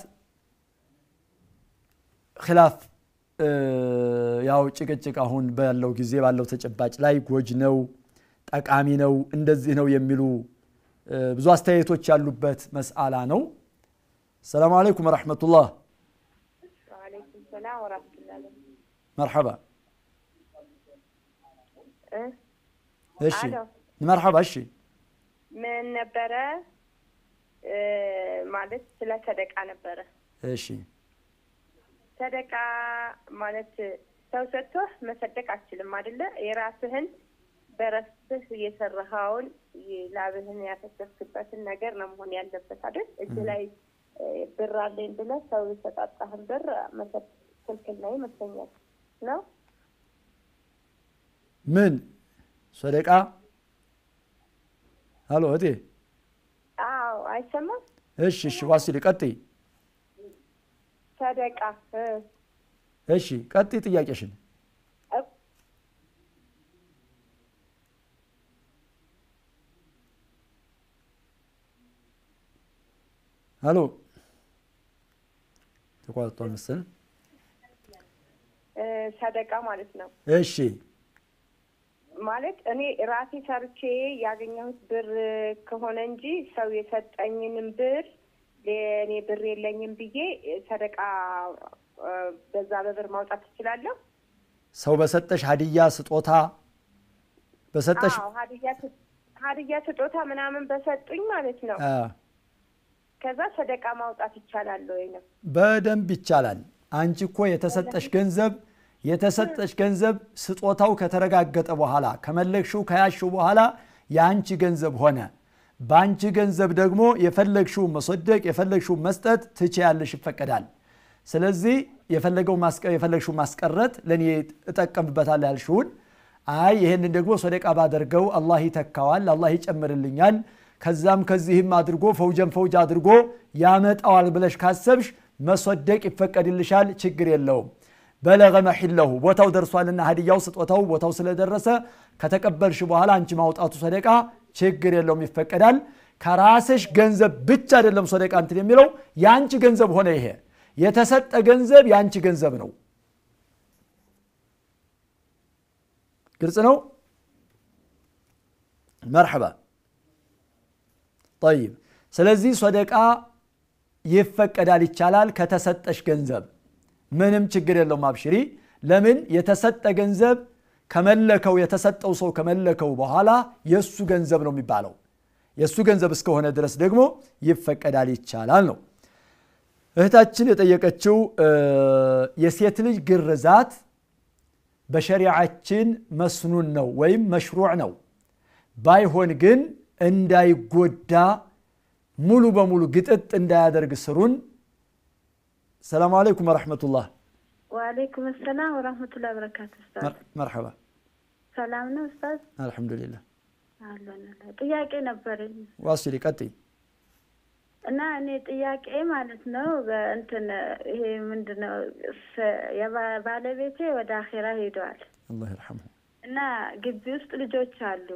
خلاف ያው ጭቅጭቅ አሁን ባለው ጊዜ ባለው ተጨባጭ ላይ ጎጅ ነው ጠቃሚ ነው እንደዚህ ነው የሚሉ ብዙ አስተያየቶች ያሉበት መስአላ ነው السلام عليكم ورحمة الله وعليكم السلام ورحمة الله مرحبا እሺ مرحبا እሺ ምን ነበረ ማለት ስለ ሰደቃ ነበረ እሺ ሰደቃ ማለት ሰው ሰጥቶ መሰደቅ አትችልም አይደለ የራስህን በራስህ የሰራኸውን ላብህን ያፈሰስክበትን ነገር ነው መሆን ያለበት አይደል እጅ ላይ ብር አለኝ ብለህ ሰው የሰጣጣህን ብር መሰደቅ ክልክል ነው ይመስለኛል ነው ምን ሰደቃ ሃሎ እቴ አዎ አይሰማም እሺ ዋሲል ቀጥይ ሰደቃ እሺ ቀጥይ ጥያቄሽን ሃሎ ተቋርጧል መሰል ሰደቃ ማለት ነው እሺ ማለት እኔ ራሴ ሰርቼ ያገኘሁት ብር ከሆነ እንጂ ሰው የሰጠኝንም ብር ለኔ ብር የለኝም ብዬ ሰደቃ በዛ በብር ማውጣት ትችላለህ ሰው በሰጠሽ ሀዲያ ስጦታ በሰጠሽ ሀዲያ ስጦታ ምናምን በሰጡኝ ማለት ነው ከዛ ሰደቃ ማውጣት ይቻላል ወይ ነው በደንብ ይቻላል አንቺ እኮ የተሰጠሽ ገንዘብ ስጦታው ከተረጋገጠ በኋላ ከመለክሽው ከያሽው በኋላ ያንቺ ገንዘብ ሆነ ባንቺ ገንዘብ ደግሞ የፈለግሽው መሰደቅ የፈለግሽው መስጠት ትችያለሽ ይፈቀዳል ስለዚህ የፈለግሽው ማስቀረት ለኔ እጠቀምበታል ያልሽውን አይ ይሄንን ደግሞ ሰደቃ ባደርገው አላህ ይተካዋል አላህ ይጨምርልኛል ከዛም ከዚህም አድርጎ ፈውጅ አድርጎ ያመጣዋል ብለሽ ካሰብሽ መሰደቅ ይፈቀድልሻል ችግር የለውም በለገ መሕለሁ ቦታው ደርሷልና ሀዲያው ስጦታው ቦታው ስለደረሰ ከተቀበልሽ በኋላ አንቺ ማውጣቱ ሰደቃ ችግር የለውም ይፈቀዳል ከራስሽ ገንዘብ ብቻ አይደለም ሰደቃ እንትን የሚለው ያንቺ ገንዘብ ሆነ ይሄ የተሰጠ ገንዘብ ያንቺ ገንዘብ ነው ግልጽ ነው مرحبا طيب ስለዚህ ሰደቃ ይፈቀዳል ይቻላል ከተሰጠሽ ገንዘብ ምንም ችግር የለውም አብሽሪ ለምን የተሰጠ ገንዘብ ከመለከው የተሰጠው ሰው ከመለከው በኋላ የሱ ገንዘብ ነው የሚባለው የሱ ገንዘብ እስከሆነ ድረስ ደግሞ ይፈቀዳል ይቻላል ነው እህታችን የጠየቀችው የሴት ልጅ ግርዛት በሸሪዓችን መስኑን ነው ወይም መሽሩዕ ነው ባይሆን ግን እንዳይጎዳ ሙሉ በሙሉ ግጥጥ እንዳያደርግ ስሩን ሰላም አለይኩም ወራህመቱላህ ወአለይኩም ሰላም ወራህመቱላሂ ወበረካቱ ኡስታዝ مرحبا ሰላም ነው ኡስታዝ አልহামዱሊላህ አላህ ጥያቄ ነበረኝ ዋስሊ ቀጥይ እና እኔ ጥያቄ ማለት ነው እንትን ይሄ ምንድነው የባለቤቴ ወደ አኺራ ሄዷል አላህ ይርሐመው እና ግቢ ውስጥ ልጆች አሉ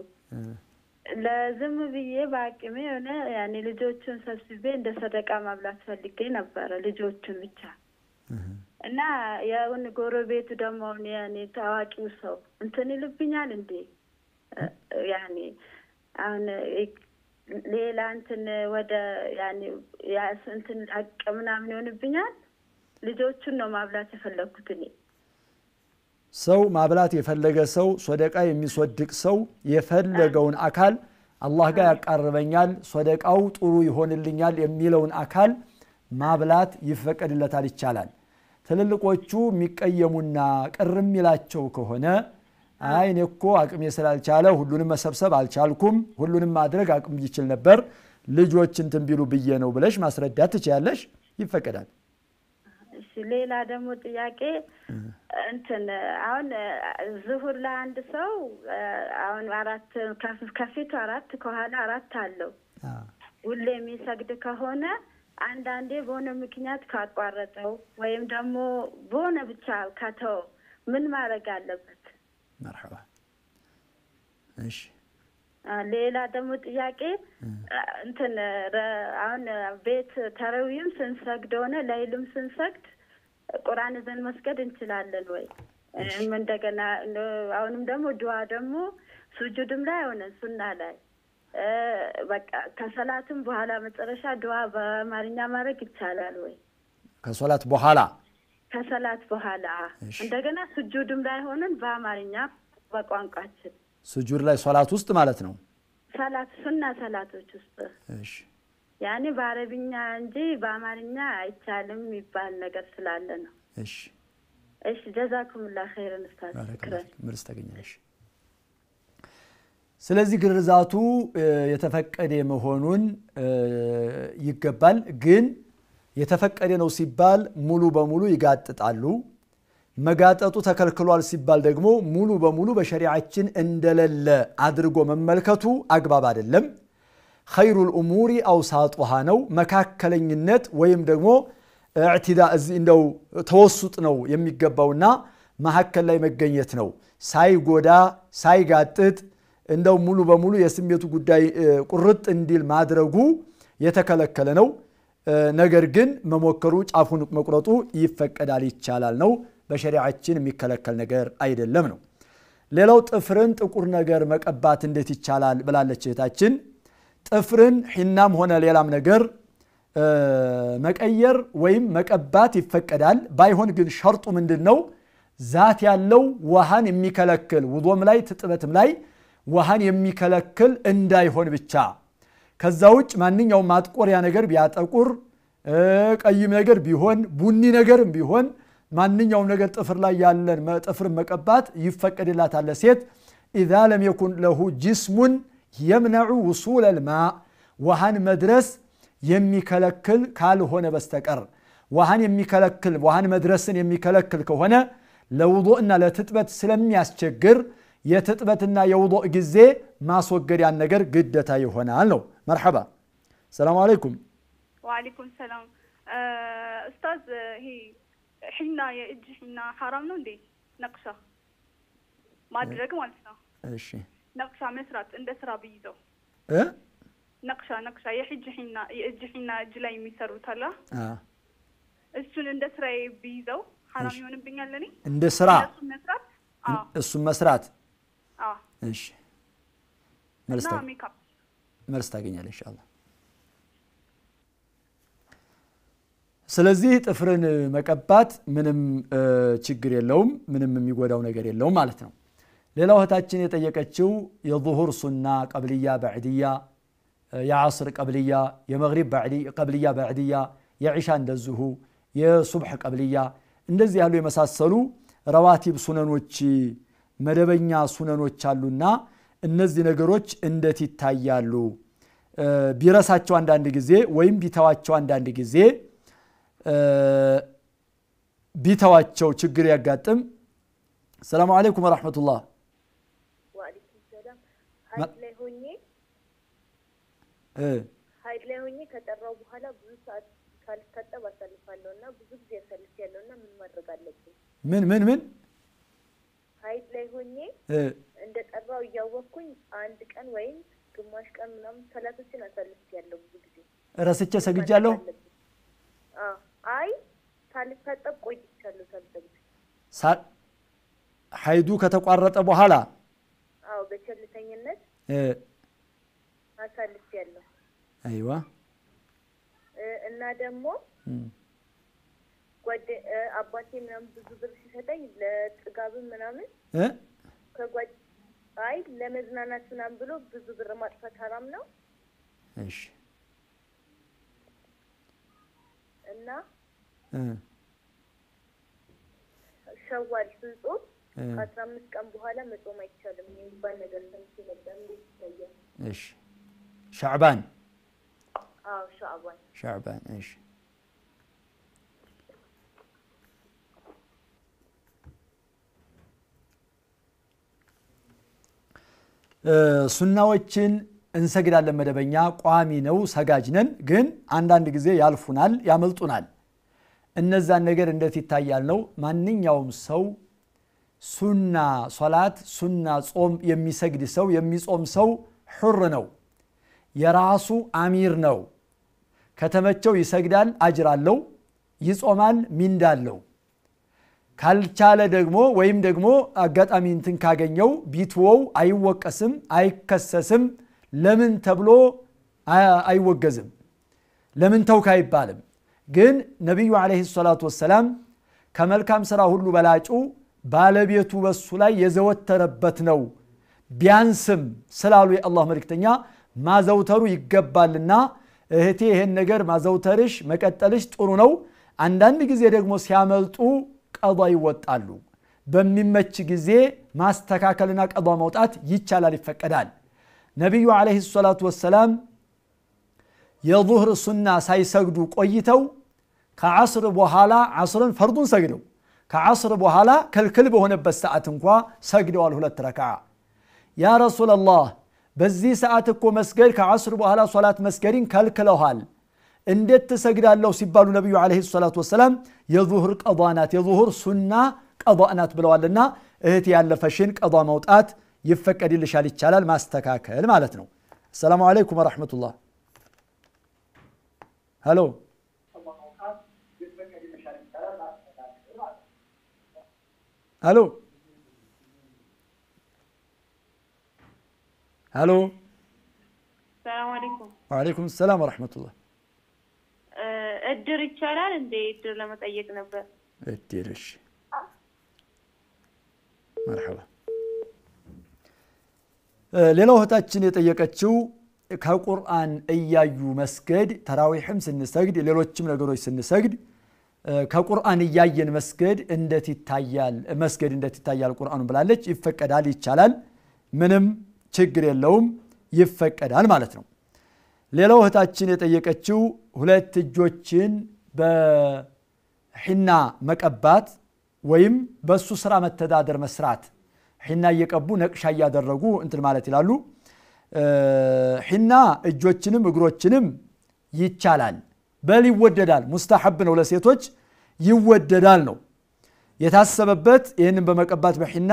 ለዝም ብዬ ባቂሜ ሆነ ያኔ ልጆቹን ሰብስቤ እንደ ሰደቃ ማብላት ፈልጌ ነበር ልጆቹን ብቻ እና ያውን ጎረቤቱ ደግሞ ያኔ ታዋቂው ሰው እንትን ይልብኛል እንዴ ያኔ አሁን ሌላ እንትን ወደ ያኔ እንትን አቅምና ምን ይሆንብኛል ልጆቹን ነው ማብላት የፈለኩት እኔ ሰው ማብላት የፈለገ ሰው ሰደቃ የሚስወድቅ ሰው የፈለገውን አካል አላህ ጋር ያቀርበኛል ሰደቃው ጥሩ ይሆንልኛል የሚለውን አካል ማብላት ይፈቀድለታል ይቻላል ትልልቆቹ የሚቀየሙና ቅርም ይላቸው ከሆነ አይኔ እኮ አቅም ስላልቻለ ሁሉንም መሰብሰብ አልቻልኩም ሁሉንም ማድረግ አቅም ይችል ነበር ልጆችን ትንቢሉ ብዬ ነው ብለሽ ማስረዳት ትችያለሽ ይፈቀዳል እሺ ሌላ ደግሞ ጥያቄ እንትን አሁን ዙሁር ለአንድ ሰው አሁን አራት ከፊቱ አራት ከኋላ አራት አለው ሁሌ የሚሰግድ ከሆነ አንዳንዴ በሆነ ምክንያት ካቋረጠው ወይም ደግሞ በሆነ ብቻ ከተው ምን ማድረግ አለበት مرحبا ايش ሌላ ደግሞ ጥያቄ እንትን አሁን ቤት ተራዊም ስንሰግድ ሆነ ላይልም ስንሰግድ ቁርአን ዘን መስገድ እንችላለን ወይ እንደገና አሁንም ደግሞ ዱዓ ደግሞ ሱጁድም ላይ ሆነ ሱና ላይ በቃ ከሰላትም በኋላ መጨረሻ ዱዓ በአማርኛ ማድረግ ይቻላል ወይ ከሶላት በኋላ ከሰላት በኋላ እንደገና ሱጁድም ላይ ሆነን በአማርኛ በቋንቋችን ሱጁድ ላይ ሶላት ውስጥ ማለት ነው ሰላት ሱና ሰላቶች ውስጥ እሺ ያኔ በአረብኛ እንጂ በአማርኛ አይቻልም ይባል ነገር ስላለ ነው እሺ እሺ ጀዛኩሙላህ ኸይረን ኡስታዝ ምርስ ተገኘሽ ስለዚህ ግርዛቱ የተፈቀደ መሆኑን ይገባል ግን የተፈቀደ ነው ሲባል ሙሉ በሙሉ ይጋጥጣሉ መጋጠጡ ተከልክሏል ሲባል ደግሞ ሙሉ በሙሉ በሸሪዓችን እንደሌለ አድርጎ መመልከቱ አግባብ አይደለም ኸይሩል ኡሙሪ አውሳጡሃ ነው መካከለኝነት ወይም ደግሞ اعتداء እንደው ተወሱጥ ነው የሚገባውና መሐከል ላይ መገኘት ነው ሳይጎዳ ሳይጋጥጥ እንደው ሙሉ በሙሉ የስሜቱ ጉዳይ ቁርጥ እንዲል ማድረጉ የተከለከለ ነው ነገር ግን መሞከሩ ጫፉን መቁረጡ ይፈቀዳል ይቻላል ነው በሸሪዓችን የሚከለከል ነገር አይደለም ነው ሌላው ጥፍርን ጥቁር ነገር መቀባት እንዴት ይቻላል ብላለች እህታችን ጥፍርን ሒናም ሆነ ሌላም ነገር መቀየር ወይም መቀባት ይፈቀዳል ባይሆን ግን ሸርጡ ምንድነው ዛት ያለው ውሃን የሚከለክል ውዱም ላይ ትጥበትም ላይ ውሃን የሚከለክል እንዳይሆን ብቻ ከዛውጭ ማንኛውም ማጥቆሪያ ነገር ቢያጠቁር ቀይም ነገር ቢሆን ቡኒ ነገርም ቢሆን ማንኛውም ነገር ጥፍር ላይ ያለን ጥፍር መቀባት ይፈቀድላታል ለሴት اذا لم يكن له جسم يمنع وصول الماء وهن مدرس የሚከለክል ካልሆነ በስተቀር ውሃን የሚከለክል ውሃን መድረስን የሚከለክል ከሆነ ለውዱእና ለትጥበት ስለሚያስቸግር የትጥበትና የውዱእ ጊዜ ማስወገድ ያን ነገር ግዴታ ይሆናል ነው مرحبا السلام عليكم وعليكم السلام استاذ هي حنا የእጅ حنا حرام ነው እንዴ ነቅሻ ማድረግ ማለት ነው እሺ ነቅሻ መስራት እንደ ስራ ቢይዘው ነቅሻ የእጅ حنا እጅ ላይ የሚሰሩት አላ እሱን እንደ ስራዬ ቢይዘው حرام ይሆንብኛል ለኔ እንደ ስራ እሱ መስራት እሺ መልስ ታገኛለህ ኢንሻአላህ ስለዚህ ጥፍርን መቀባት ምንም ችግር የለውም ምንም የሚጎዳው ነገር የለውም ማለት ነው ሌላው እህታችን የጠየቀችው የዙሁር ሱና ቀብልያ ባዕድያ የዓስር ቀብልያ የመግሪብ ቀብልያ ባዕድያ የዒሻ እንደዚሁ የሱብህ ቀብልያ እንደዚህ ያሉ የመሳሰሉ ረዋቲብ ሱነኖች መደበኛ ሱነኖች አሉና እነዚህ ነገሮች እንዴት ይታያሉ ቢረሳቸው አንዳንድ ጊዜ ወይም ቢተዋቸው አንዳንድ ጊዜ ቢተዋቸው ችግር ያጋጥም ሰላም አለይኩም ወራህመቱላህ ወአለይኩም ሰላም ሀይድ ላይ ሆኜ ከጠራው በኋላ ብዙ ሰዓት ካልታጠብ አሳልፋለሁና ብዙ ጊዜ አሳልፋለሁና ምን ማድረግ አለብኝ ምን ሀይድ ላይ ሆኜ እንደ ጠራው ያወቅኩኝ አንድ ቀን ወይም ግማሽ ቀን ምናምን ሰላቶችን አሳልፋለሁ ብዙ ጊዜ ረስቼ ሰግጃለሁ አይ ሳልታጠብ ቆይቻለሁ ሳልሰግድ ሀይዱ ከተቋረጠ በኋላ በቸልተኝነት አሳልፋለሁ አይዋ እና ደግሞ አባቴ ምናምን ብዙ ብር ሲሰጠኝ ለጥጋብ ምናምን አይ ለመዝናናት ምናምን ብሎ ብዙ ብር ማጥፋት ሐራም ነው እሺ እና ሸዋል ስንጾም 15 ቀን በኋላ መጾም አይቻልም የሚባል ነገር ሰምቼ ነበር ይታያል እሺ ሻዕባን ሻዕባን እሺ ሱናዎችን እንሰግዳለን መደበኛ ቋሚ ነው ሰጋጅ ነን ግን አንዳንድ ጊዜ ያልፉናል ያመልጡናል እነዛን ነገር እንዴት ይታያል ነው ማንኛውም ሰው ሱና ሶላት ሱና ጾም የሚሰግድ ሰው የሚጾም ሰው ሁር ነው የራሱ አሚር ነው ከተመቸው ይሰግዳል አጅር አለው ይጾማል ሚንዳ አለው ካልቻለ ደግሞ ወይም ደግሞ አጋጣሚ እንትን ካገኘው ቢትወው አይወቀስም አይከሰስም ለምን ተብሎ አይወገዝም ለምን ተውካ አይባልም ግን ነብዩ አለይሂ ሰላቱ ወሰለም ከመልካም ስራ ሁሉ በላጩ ባለቤቱ በሱ ላይ የዘወተረበት ነው ቢያንስም ስላሉ የአላህ መልእክተኛ ማዘውተሩ ይገባልና እህቴ ይሄን ነገር ማዘውተርሽ መቀጠልሽ ጥሩ ነው አንዳንድ ጊዜ ደግሞ ሲያመልጡ ቀዷ ይወጣሉ በሚመች ጊዜ ማስተካከልና ቀዷ መውጣት ይቻላል ይፈቀዳል ነብዩ አለይሂ ሰላቱ ወሰለም የዙህር ሱና ሳይሰግዱ ቆይተው ከዓስር በኋላ ዓስርን ፈርዱን ሰግደው ከዓስር በኋላ ከልክል በሆነበት ሰዓት እንኳን ሰግደዋል ሁለት ረካዓ ያ ረሱላህ በዚህ ሰዓት እኮ መስገድ ከዓስር በኋላ ሶላት መስገድን ከልክለዋል እንዴት ተሰግዳለሁ ሲባሉ ነብዩ አለይሂ ሰላቱ ወሰለም የዙህር ቀዷናት የዙህር ሱና ቀዷናት ብለዋልና እህት ያለፈሽን ቀዷ መውጣት ይፈቀድልሻል ይቻላል ማስተካከል ማለት ነው ሰላም አለይኩም ወራህመቱላህ ሄሎ ሄሎ ሄሎ ሰላም አለይኩም ወአለይኩም ሰላም ወራህመቱላህ እድር ይቻላል እንዴ እድር ለመጠየቅ ነበር እድርሽ مرحبا ሌላው እህታችን የጠየቀችው ከቁርአን እያዩ መስገድ ተራዊህም ስንሰግድ ሌሎችም ነገሮች ስንሰግድ ከቁርአን እያየን መስገድ እንዴት ይታያል ቁርአኑ ብላለች ይፈቀዳል ይቻላል ምንም ችግር የለውም ይፈቀዳል ማለት ነው ሌላው እህታችን የጠየቀችው ሁለት እጆችን በሂና መቀባት ወይም በሱ ስራ መተዳደር መስራት ሂና እየቀቡ ነቅሻ ያደረጉ እንትን ማለት ይላሉ ሂና እጆችንም እግሮችንም ይቻላል በል ይወደዳል ሙስተሐብ ነው ለሴቶች ይወደዳል ነው የታሰበበት ይሄንን በመቀባት በሂና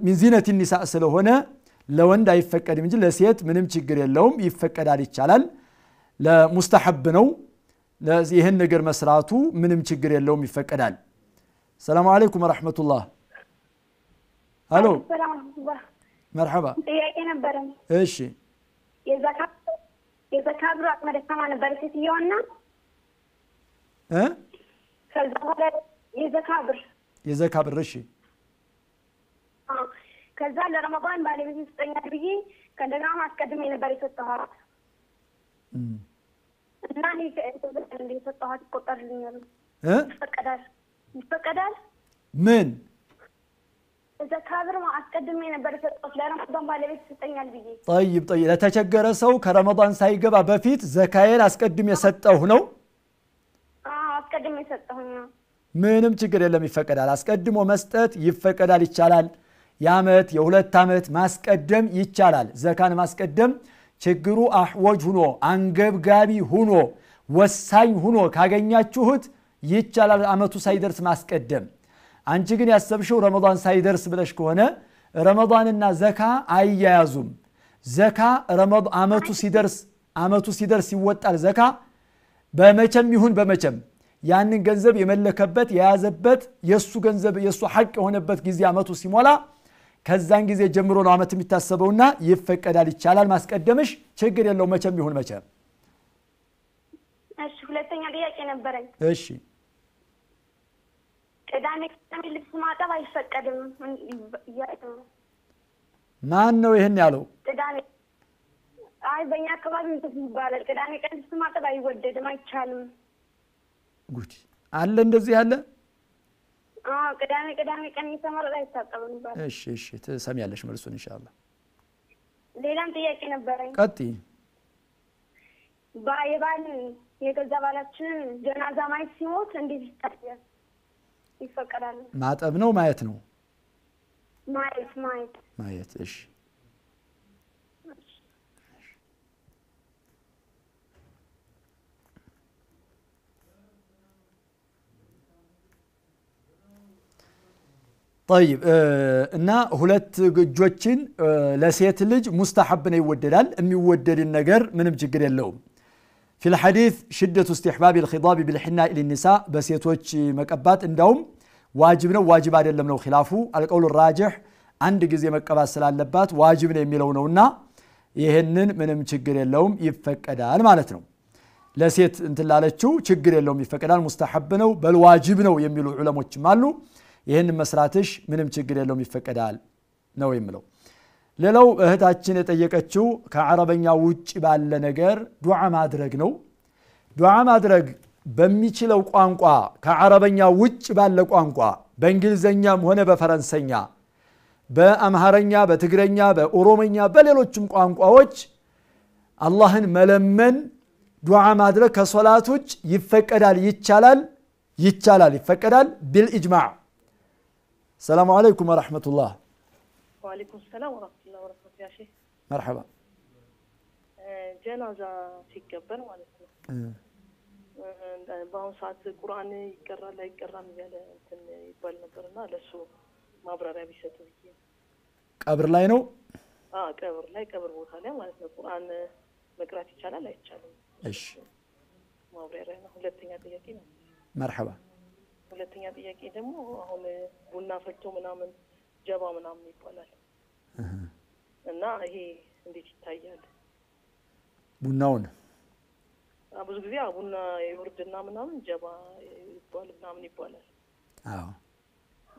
من زينة النساء ስለሆነ ለወንድ አይፈቀድም እንጂ ለሴት ምንም ችግር የለውም ይፈቀዳል ይቻላል ለሙስተሐብ ነው ለዚህ ይሄን ነገር መስራቱ ምንም ችግር የለውም ይፈቀዳል ሰላም አለይኩም ወራህመቱላህ الو السلام ورحمة الله. مرحبا. ጥያቄ ነበረኝ። እሺ የዘካ ብር አቅመ ደካማ ነበረች ሴትዮዋና ከዛ በኋላ የዘካ ብር እሺ ከዛ ለረመዳን ባለቤት ይስጠኛል ብዬ ከእንደገና አስቀድሜ ነበር የሰጠኋት እና እኔ የሰጠኋት ይቆጠርልኛል? ይፈቀዳል? ምን ዘካ ብር አስቀድሜ ነበር የሰጠሁት ለረመዳን ባለቤት ይስጠኛል ብዬ። طيب ለተቸገረ ሰው ከረመዳን ሳይገባ በፊት ዘካዬን አስቀድሜ የሰጠሁ ነው? አስቀድሜ የሰጠሁኝ ነው። ምንም ችግር የለም ይፈቀዳል። አስቀድሞ መስጠት ይፈቀዳል፣ ይቻላል። የዓመት የሁለት ዓመት ማስቀደም ይቻላል። ዘካን ማስቀደም ችግሩ አህወጅ ሆኖ አንገብጋቢ ሆኖ ወሳኝ ሆኖ ካገኛችሁት ይቻላል ዓመቱ ሳይደርስ ማስቀደም። አንቺ ግን ያሰብሽው ረመዳን ሳይደርስ ብለሽ ከሆነ ረመዳንና ዘካ አይያያዙም። ዘካ ዓመቱ ሲደርስ ይወጣል። ዘካ በመቸም ይሁን በመቸም ያንን ገንዘብ የመለከበት የያዘበት የሱ ገንዘብ የሱ ሐቅ የሆነበት ጊዜ ዓመቱ ሲሞላ ከዛን ጊዜ ጀምሮ ነው ዓመት የሚታሰበውና ይፈቀዳል፣ ይቻላል ማስቀደምሽ ችግር የለው መቸም ይሁን መቸም። እሺ ሁለተኛ ጥያቄ ነበረኝ። እሺ ቅዳሜ ልብስ ማጠብ አይፈቀድም ማን ነው ይሄን ያለው? ቅዳሜ በእኛ አካባቢ ይባላል ቅዳሜ ቀን ልብስ ማጠብ አይወደድም፣ አይቻልም። ጉድ አለ እንደዚህ አለ? ቅዳሜ ቀን እየተመረጠ አይታጠብም ይባላል። እሺ ትሰሚያለሽ መልሱን ኢንሻአላህ። ሌላም ጥያቄ ነበረኝ። ቀጥይ። የባል የገዛ ባላችንን ጀናዛ ማየት ሲሞት እንዴት ይታያል? ይፈቀዳል? ማጠብ ነው ማየት ነው? ማየት። እሺ طيب እና ሁለት እጆችን ለሴት ልጅ ሙስተሐብ ነው ይወደዳል። የሚወደድን ነገር ምንም ችግር የለውም። في الحديث شدة استحباب الخضاب بالحناء للنساء በሴቶች መቀባት እንዳውም ዋጅብ ነው ዋጅብ አይደለም ነው ኺላፉ። القول الراجح አንድ ጊዜ መቀባት ስላለባት ዋጅብ ነው የሚለው ነውና ይሄንን ምንም ችግር የለውም ይፈቀዳል ማለት ነው። ለሴት እንትን ላለችው ችግር የለውም ይፈቀዳል፣ ሙስተሐብ ነው በል ዋጅብ ነው የሚሉ ዑለሞችም አሉ። ይሄን መስራትሽ ምንም ችግር የለውም ይፈቀዳል ነው የሚለው። ሌላው እህታችን የጠየቀችው ከአረበኛ ውጪ ባለ ነገር ዱዓ ማድረግ ነው። ዱዓ ማድረግ በሚችለው ቋንቋ ከአረበኛ ውጪ ባለ ቋንቋ በእንግሊዘኛም ሆነ በፈረንሰኛ በአምሃረኛ በትግረኛ በኦሮሞኛ በሌሎችም ቋንቋዎች አላህን መለመን ዱዓ ማድረግ ከሶላት ውጭ ይፈቀዳል፣ ይፈቀዳል ቢልኢጅማዕ። السلام عليكم ورحمة الله. وعليكم السلام ورحمة الله وبركاته يا شيخ. مرحبا. جنازة ሲቀበር ማለት ነው በአሁኑ ሰዓት ቁርአን ይቀራል አይቀራም እያለ እንትን ይባል ነበርና ለሱ ማብራሪያ ቢሰጡ ብዬ። ቀብር ላይ ነው? ቀብር ቦታ ላይ ማለት ነው ቁርአን መቅራት ይቻላል አይቻልም? እሺ ማብራሪያ ነው። ሁለተኛ ጥያቄ ነው። መርሐባ። ሁለተኛ ጥያቄ ደግሞ አሁን ቡና ፈቶ ምናምን ጀባ ምናምን ይባላል እና ይሄ እንዴት ይታያል? ቡናውን ብዙ ጊዜ ቡና ይወርድና ምናምን ጀባ ይባላል። አዎ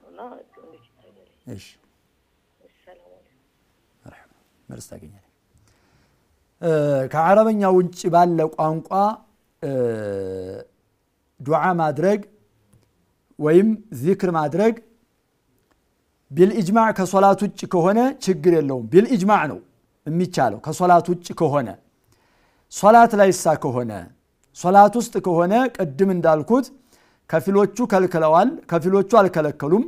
እና እንዴት ይታያል? እሺ ሰላም አለይኩም። መርሐባ መልስ ታገኛለህ። ከአረበኛ ውጭ ባለ ቋንቋ ዱዓ ማድረግ ወይም ዚክር ማድረግ ቢልኢጅማዕ ከሶላት ውጭ ከሆነ ችግር የለውም። ቢልኢጅማዕ ነው የሚቻለው ከሶላት ውጭ ከሆነ። ሶላት ላይሳ ከሆነ ሶላት ውስጥ ከሆነ ቅድም እንዳልኩት ከፊሎቹ ከልክለዋል፣ ከፊሎቹ አልከለከሉም።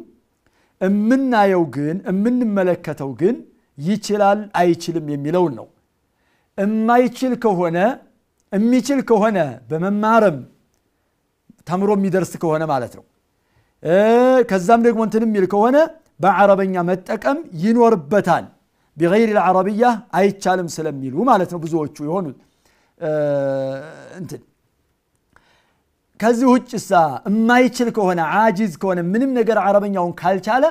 የምንመለከተው ግን ይችላል አይችልም የሚለውን ነው። የማይችል ከሆነ የሚችል ከሆነ በመማረም ተምሮ የሚደርስ ከሆነ ማለት ነው። ከዛም ደግሞ እንትን የሚል ከሆነ በአረበኛ መጠቀም ይኖርበታል። بغير العربية አይቻልም ስለሚሉ ማለት ነው ብዙዎቹ የሆኑት እንትን። ከዚህ ውጭሳ የማይችል ከሆነ ዓጂዝ ከሆነ ምንም ነገር አረበኛውን ካልቻለ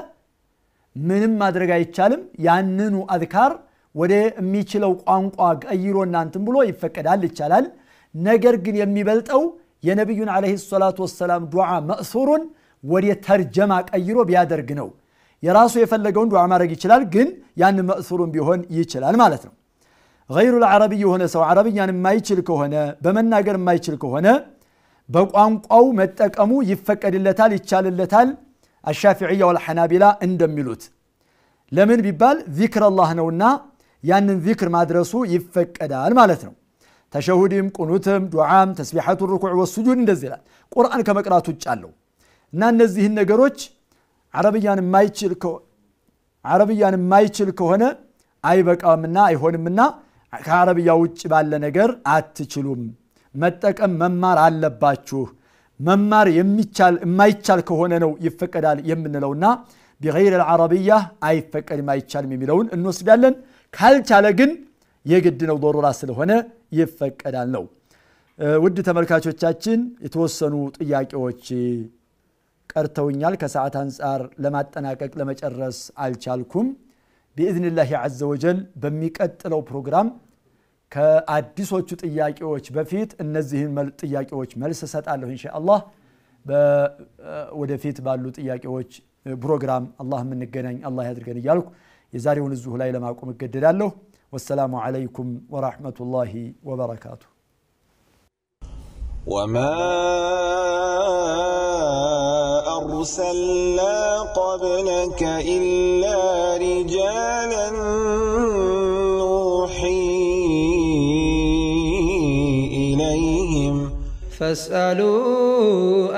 ምንም ማድረግ አይቻልም ያንኑ አዝካር ወደ የሚችለው ቋንቋ ቀይሮ እናንተም ብሎ ይፈቀዳል ይቻላል ነገር ግን የሚበልጠው የነብዩን አለይሂ ሰላቱ ወሰለም ዱዓ መእሱሩን ወደ ተርጀማ ቀይሮ ቢያደርግ ነው የራሱ የፈለገውን ዱዓ ማድረግ ይችላል ግን ያን መእሱሩን ቢሆን ይችላል ማለት ነው غير العربي የሆነ ሰው አረብኛን የማይችል ከሆነ በመናገር የማይችል ከሆነ በቋንቋው መጠቀሙ ይፈቀድለታል ይቻልለታል الشافعية والحنابلة እንደሚሉት ለምን ቢባል ذكر الله ነውና ያንን ذكر ማድረሱ ይፈቀዳል ማለት ነው ተሸሁድም ቁኑትም ዱዓም ተስቢሐቱ الركوع والسجود እንደዚህ ይላል ቁርአን ከመቅራቱ ውጭ አለው እና እነዚህን ነገሮች አረብያን የማይችል ከሆነ አይበቃምና አይሆንምና ከአረብያ ውጭ ባለ ነገር አትችሉም መጠቀም መማር አለባችሁ መማር የማይቻል ከሆነ ነው ይፈቀዳል የምንለውና بغير العربية አይፈቀድም አይቻልም የሚለውን እንወስዳለን ካልቻለ ግን የግድ ነው ضرورة ስለሆነ ይፈቀዳል ነው ውድ ተመልካቾቻችን የተወሰኑ ጥያቄዎች ቀርተውኛል ከሰዓት አንፃር ለማጠናቀቅ ለመጨረስ አልቻልኩም باذن الله عز وجل በሚቀጥለው ፕሮግራም ከአዲሶቹ ጥያቄዎች በፊት እነዚህን ጥያቄዎች መልስ ሰጣለሁ ኢንሻአላህ ወደፊት ባሉ ጥያቄዎች ፕሮግራም አላህ ምንገናኝ አላህ ያድርገን ይያልኩ የዛሬውን እዚሁ ላይ ለማቆም እገደዳለሁ والسلام عليكم ورحمة الله وبركاته وما أرسلنا قبلك إلا رجالا نوحي إليهم فاسألوا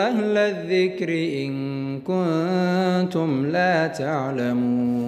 أهل الذكر إن كنتم لا تعلمون